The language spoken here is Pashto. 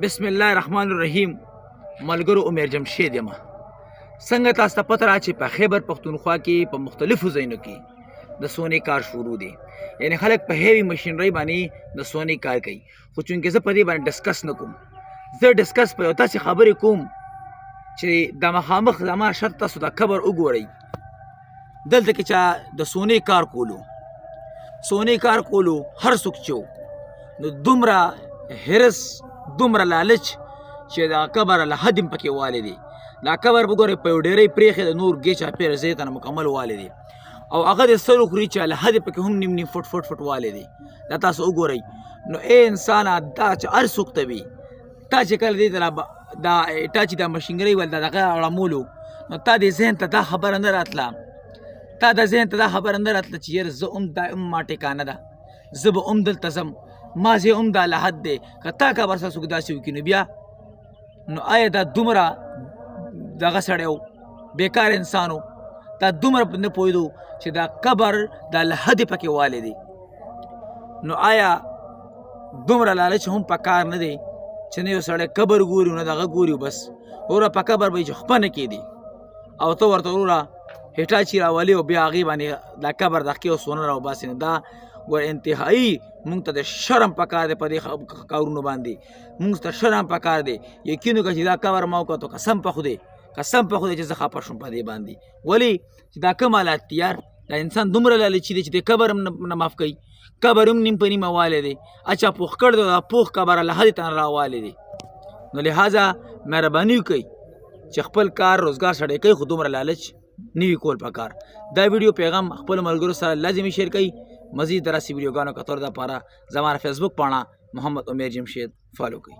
بسم الله الرحمن الرحیم. ملګرو عمر جمشید یم. څنګه تاسو ته پته را چې په خیبر پښتونخوا کې په مختلفو ځایونو کې د سونې کار شروع دی، یعنی خلک په هیوي مشینرۍ باندې د سونې کار کوي. خو چونکې زه په دې باندې ډسکس نه کوم، زه ډسکس په یو داسې خبرې کوم چې د مخامخ زما شرط تاسو د قبر وګورئ. دلته کې چا د سونې کار کولو، سونې کار کولو هر څوک چې نو دومره حرص، دومره لالچ چې د قبر له حد پکې والی دی. دا قبر وګورئ په یو ډیرۍ پرېښې د نور ګې چاپېره ځای ته مکمل والی دی، او هغه د سر وخوري چې له حد پکې هم نیم نیم فټ والی دی. دا تاسو وګورئ. نو ای انسانه، دا چې هر څوک ته وي، تا چې کله دې ته دا تا چې دا مشینګرۍ ول د دغه اړمولو، نو تا دې ذهن ته دا خبره نه راتله، تا د ذهن ته دا خبره نه راتله چې یاره زه هم دا ما ټیکانه ده، زه به هم دلته ځم، ما ځای هم دا له حد دی. که تا قبر سره څوک داسې وکړي نو بیا نو آیا دا دومره دغه سړی و، بیکار انسان و، دا دومره نه پوهېدو چې دا قبر دا له حد پکې والی دی. نو آیا دومره لالچ هم په کار نه دی چې نه یو سړی قبر ګوري نه دغه ګوري، بس وروره په قبر به یې چې خپه نه کېدي او ته ورته وروره هټاچي راولي او بیا هغې باندې دا قبر د ښکې او سونه راوباسي. نو دا ګوره انتهایي موږ ته د شرم پکار دی په دې کارونو باندې، موږ ته شرم پکار دی. یقین وکړه چې دا قبر ما وکتو، قسم په خدای چې زه خفه شوم په دې باندې. ولې چې دا کوم حالات دي یار، دا انسان دومره لالچي دی چې د قبر هم نه معاف کوي، قبر هم نیم په نیمه والی دی. اچھا پوخ کړ دی، دا پوخ قبر له حد ته راوالی دی. نو لہذا مهرباني وکړئ چې خپل کار روزګار سړی کوي، خو دومره لالچ نه وي کول پکار. دا ویډیو پیغام خپلو ملګرو سره لازمي شیر کړئ. مزید دراسي ویډیوګانو کتلو دپاره زما فیسبوک پاڼه محمد عمر جمشید فالو کړئ.